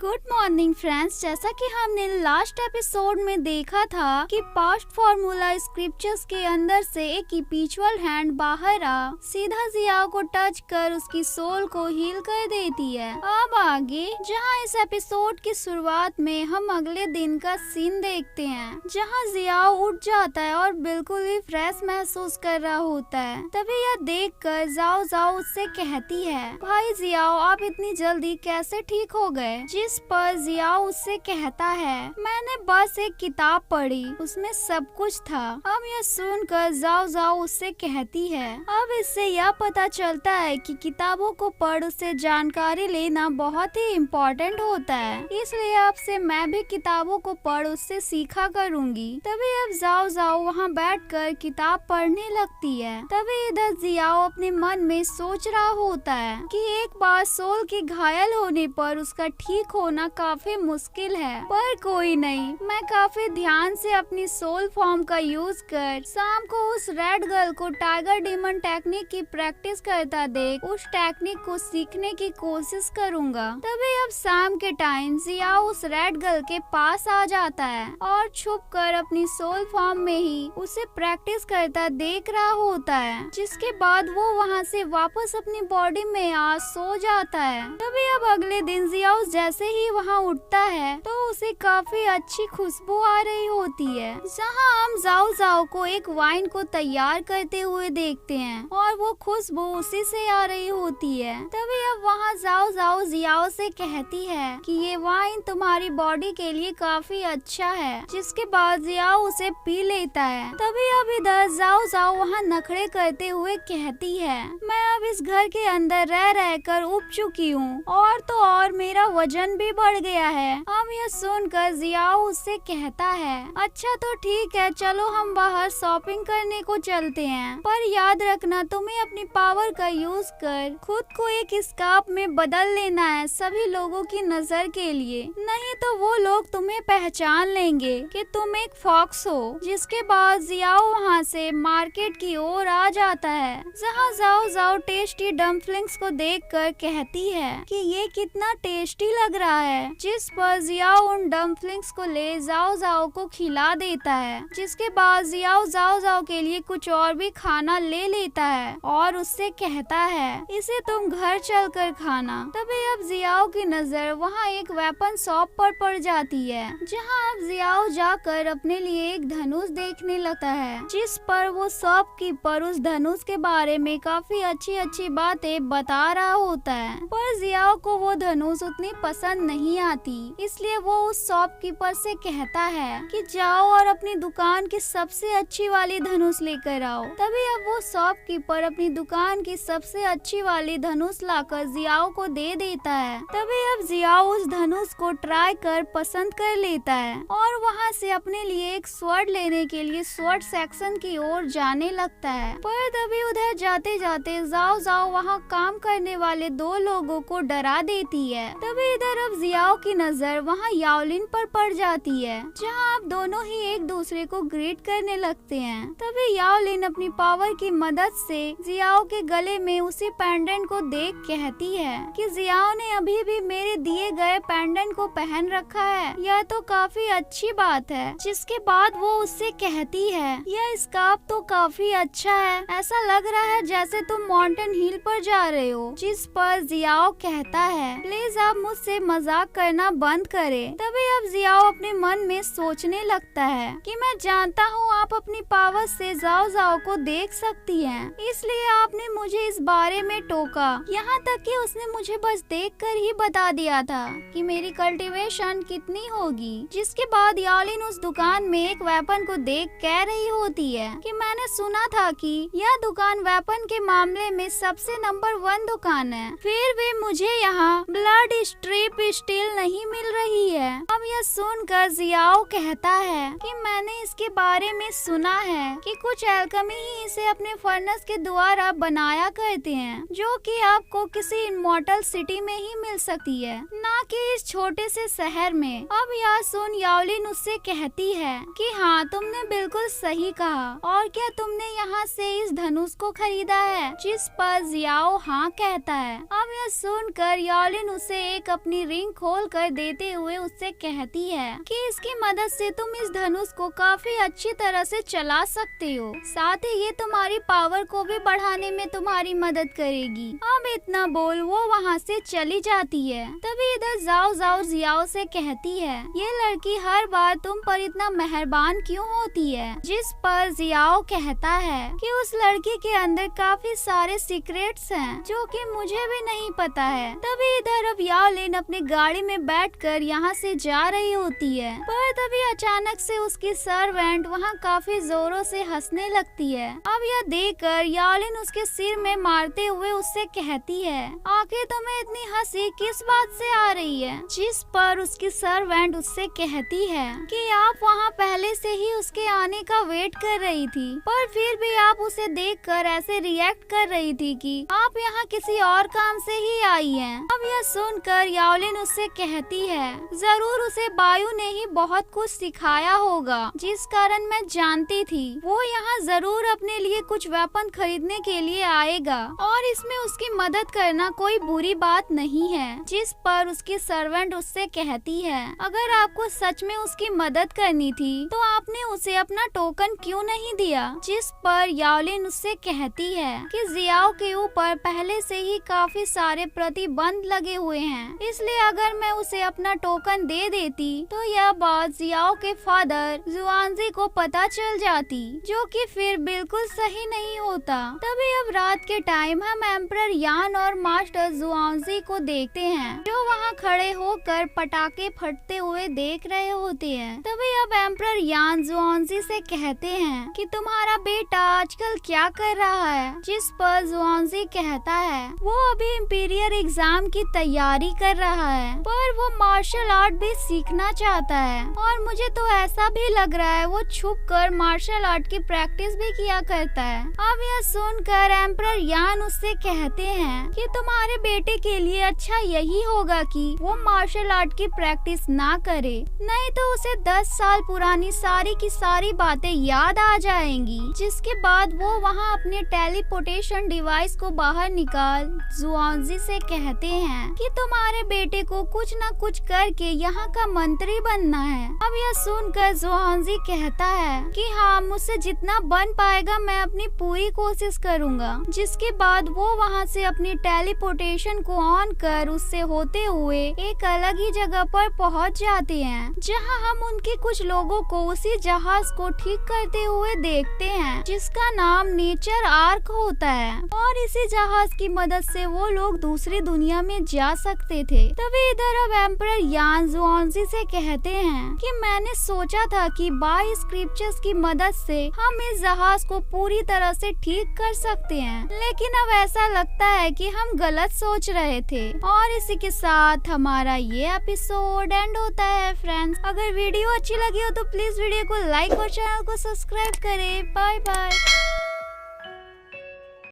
Good morning friends. जैसा कि हमने लास्ट एपिसोड में देखा था कि पास्ट फॉर्मूला स्क्रिप्चर्स के अंदर से एक स्पिरिचुअल हैंड बाहर आ सीधा जियाओ को टच कर उसकी सोल को हील कर देती है। अब आगे जहां इस एपिसोड की शुरुआत में हम अगले दिन का सीन देखते हैं जहां जियाओ उठ जाता है और बिल्कुल ही फ्रेश महसूस कर रहा होता है। तभी यह देख कर जाओ जाओ उससे कहती है, भाई जियाओ आप इतनी जल्दी कैसे ठीक हो गए? जिस पर जियाओ उससे कहता है, मैंने बस एक किताब पढ़ी, उसमें सब कुछ था। अब यह सुनकर जाओ जाओ उससे कहती है, अब इससे यह पता चलता है कि किताबों को पढ़ उससे जानकारी लेना बहुत ही इम्पोर्टेंट होता है, इसलिए अब से मैं भी किताबों को पढ़ उससे सीखा करूँगी। तभी अब जाओ जाओ वहाँ बैठकर किताब पढ़ने लगती है। तभी इधर जियाओ अपने मन में सोच रहा होता है कि एक बार सोल के घायल होने पर उसका ठीक होना काफी मुश्किल है, पर कोई नहीं, मैं काफी ध्यान से अपनी सोल फॉर्म का यूज कर शाम को उस रेड गर्ल को टाइगर डीमन टेक्निक की प्रैक्टिस करता देख उस टेक्निक को सीखने की कोशिश करूंगा। तभी अब शाम के टाइम जियाओ उस रेड गर्ल के पास आ जाता है और छुप कर अपनी सोल फॉर्म में ही उसे प्रैक्टिस करता देख रहा होता है, जिसके बाद वो वहाँ से वापस अपनी बॉडी में आ सो जाता है। तभी अब अगले दिन जियाओ जैसे ही वहाँ उठता है तो उसे काफी अच्छी खुशबू आ रही होती है, जहाँ हम जाओ जाओ को एक वाइन को तैयार करते हुए देखते हैं और वो खुशबू उसी से आ रही होती है। तभी अब वहाँ जाओ जाओ जियाओ से कहती है कि ये वाइन तुम्हारी बॉडी के लिए काफी अच्छा है, जिसके बाद जियाओ उसे पी लेता है। तभी अब इधर जाओ जाओ वहाँ नखरे करते हुए कहती है, मैं अब इस घर के अंदर रह रह कर उब चुकी हूँ और तो और मेरा वजन भी बढ़ गया है। अब यह सुनकर जियाओ उससे कहता है, अच्छा तो ठीक है, चलो हम बाहर शॉपिंग करने को चलते हैं, पर याद रखना तुम्हें अपनी पावर का यूज कर खुद को एक स्कार्फ में बदल लेना है सभी लोगों की नजर के लिए, नहीं तो वो लोग तुम्हें पहचान लेंगे कि तुम एक फॉक्स हो। जिसके बाद जियाओ वहाँ से मार्केट की ओर आ जाता है, जहाँ जाओ जाओ टेस्टी डम्पलिंग्स को देखकर कहती है कि ये कितना टेस्टी लग रहा है, जिस पर जियाओ उन डम्पलिंग्स को ले जाओ जाओ को खिला देता है। जिसके बाद जियाओ जाओ जाओ के लिए कुछ और भी खाना ले लेता है और उससे कहता है, इसे तुम घर चलकर खाना। तभी अब जियाओ की नजर वहाँ एक वेपन शॉप पर पड़ जाती है, जहाँ अब जियाओ जाकर अपने लिए एक धनुष देखने लगता है, जिस पर वो शॉपकीपर उस धनुष के बारे में काफी अच्छी अच्छी बातें बता रहा होता है, पर जियाओ को वो धनुष उतनी पसंद नहीं आती, इसलिए वो उस शॉपकीपर से कहता है कि जाओ और अपनी दुकान की सबसे अच्छी वाली धनुष लेकर आओ। तभी अब वो शॉपकीपर अपनी दुकान की सबसे अच्छी वाली धनुष लाकर जियाओ को दे देता है। तभी अब जियाओ उस धनुष को ट्राई कर पसंद कर लेता है और वहाँ से अपने लिए एक स्वॉर्ड लेने के लिए स्वॉर्ड सेक्शन की ओर जाने लगता है, पर तभी उधर जाते जाते जाओ जाओ वहाँ काम करने वाले दो लोगों को डरा देती है। तभी इधर अब जियाओ की नजर वहाँ याओलिन पर पड़ जाती है, जहाँ अब दोनों ही एक दूसरे को ग्रीट करने लगते हैं। तभी याओलिन अपनी पावर की मदद से जियाओ के गले में उसी पेंडेंट को देख कहती है कि जियाओ ने अभी भी मेरे दिए गए पेंडेंट को पहन रखा है, यह तो काफी अच्छी बात है। जिसके बाद वो उससे कहती है, यह स्कार्फ तो काफी अच्छा है, ऐसा लग रहा है जैसे तुम माउंटेन हिल पर जा रहे हो। जिस पर जियाओ कहता है, प्लीज आप मुझसे मजाक करना बंद करें। तभी अब जियाओ अपने मन में सोचने लगता है कि मैं जानता हूँ आप अपनी पावर से जाओ जाओ को देख सकती हैं, इसलिए आपने मुझे इस बारे में टोका, यहाँ तक कि उसने मुझे बस देखकर ही बता दिया था कि मेरी कल्टीवेशन कितनी होगी। जिसके बाद याओलिन उस दुकान में एक वेपन को देख कह रही होती है कि मैंने सुना था कि यह दुकान वेपन के मामले में सबसे नंबर 1 दुकान है, फिर भी मुझे यहाँ ब्लड स्ट्रिप स्टील नहीं मिल रही है। अब यह सुनकर जियाओ कहता है कि मैंने इसके बारे में सुना है कि कुछ एल्केमी ही इसे अपने फर्नेस के द्वारा बनाया करते हैं, जो कि आपको किसी इमॉर्टल सिटी में ही मिल सकती है, ना कि इस छोटे से शहर में। अब यह सुन याओलिन उससे कहती है कि हाँ तुमने बिल्कुल सही कहा, और क्या तुमने यहाँ से इस धनुष को खरीदा है? जिस पर जियाओ हाँ कहता है। अब यह सुनकर याओलिन उसे एक अपनी रिंग खोल कर देते हुए उससे कहती है कि इसकी मदद से तुम इस धनुष को काफी अच्छी तरह से चला सकते हो, साथ ही ये तुम्हारी पावर को भी बढ़ाने में तुम्हारी मदद करेगी। अब इतना बोल वो वहाँ से चली जाती है। तभी इधर जाओ जाओ जियाओ से कहती है, ये लड़की हर बार तुम पर इतना मेहरबान क्यों होती है? जिस पर जियाओ कहता है कि उस लड़की के अंदर काफी सारे सीक्रेट्स हैं जो कि मुझे भी नहीं पता है। तभी इधर अब याओलिन अपने गाड़ी में बैठकर यहाँ से जा रही होती है, पर तभी अचानक से उसकी सर्वेंट वहाँ काफी जोरों से हंसने लगती है। अब यह देखकर याओलिन उसके सिर में मारते हुए उससे कहती है, आखिर तुम्हें इतनी हंसी किस बात से आ रही है? जिस पर उसकी सर्वेंट उससे कहती है कि आप वहाँ पहले से ही उसके आने का वेट कर रही थी, पर फिर भी आप उसे देखकर ऐसे रिएक्ट कर रही थी कि आप यहाँ किसी और काम से ही आई हैं। अब यह सुनकर याओलिन उससे कहती है, जरूर उसे बायु ने ही बहुत कुछ सिखाया होगा, जिस कारण मैं जानती थी वो यहाँ जरूर अपने लिए कुछ वेपन खरीदने के लिए आएगा और इसमें उसकी मदद करना कोई बुरी बात नहीं है। जिस पर उसकी सर्वेंट उससे कहती है, अगर आपको सच में उसकी मदद करनी थी तो आपने उसे अपना टोकन क्यों नहीं दिया? जिस पर याओलिन उससे कहती है कि जियाओ के ऊपर पहले से ही काफी सारे प्रतिबंध लगे हुए हैं, इसलिए अगर मैं उसे अपना टोकन दे देती तो यह बात जियाओ के फादर जुआनजी को पता चल जाती, जो कि फिर बिल्कुल सही नहीं होता। तभी अब रात के टाइम हम एम्परर यान और मास्टर जुआनजी को देखते हैं, जो वहाँ खड़े होकर पटाखे फटते हुए देख रहे होते हैं। तभी अब एम्परर यान जुआनजी से कहते हैं कि तुम्हारा बेटा आजकल क्या कर रहा है? जिस पर जुआनजी कहता है वो अभी इंपीरियर एग्जाम की तैयारी कर रहा है, पर वो मार्शल आर्ट भी सीखना चाहता है और मुझे तो ऐसा भी लग रहा है वो छुप कर मार्शल आर्ट की प्रैक्टिस भी किया करता है। अब यह सुनकर एम्परर यान उससे कहते हैं कि तुम्हारे बेटे के लिए अच्छा यही होगा कि वो मार्शल आर्ट की प्रैक्टिस ना करे, नहीं तो उसे 10 साल पुरानी सारी की सारी बातें याद आ जाएंगी। जिसके बाद वो वहाँ अपने टेलीपोर्टेशन डिवाइस को बाहर निकाल जुआनजी से कहते हैं कि तुम्हारे बेटे को कुछ न कुछ करके यहाँ का मंत्री बनना है। अब यह सुनकर जुआनजी कहता है कि हाँ, मुझसे जितना बन पाएगा मैं अपनी पूरी कोशिश करूँगा। जिसके बाद वो वहाँ से अपनी टेलीपोर्टेशन को ऑन कर उससे होते हुए एक अलग ही जगह पर पहुँच जाते हैं, जहाँ हम उनके कुछ लोगों को उसी जहाज को ठीक करते हुए देखते हैं, जिसका नाम नेचर आर्क होता है और इसी जहाज की मदद से वो लोग दूसरी दुनिया में जा सकते थे। तभी इधर अब एम्परर यान जुआनजी से कहते हैं कि मैंने सोचा था कि बाय स्क्रिप्चर्स की मदद से हम इस जहाज को पूरी तरह से ठीक कर सकते हैं, लेकिन अब ऐसा लगता है कि हम गलत सोच रहे थे। और इसी के साथ हमारा ये एपिसोड एंड होता है। फ्रेंड्स, अगर वीडियो अच्छी लगी हो तो प्लीज वीडियो को लाइक और चैनल को सब्सक्राइब करें। Bye bye.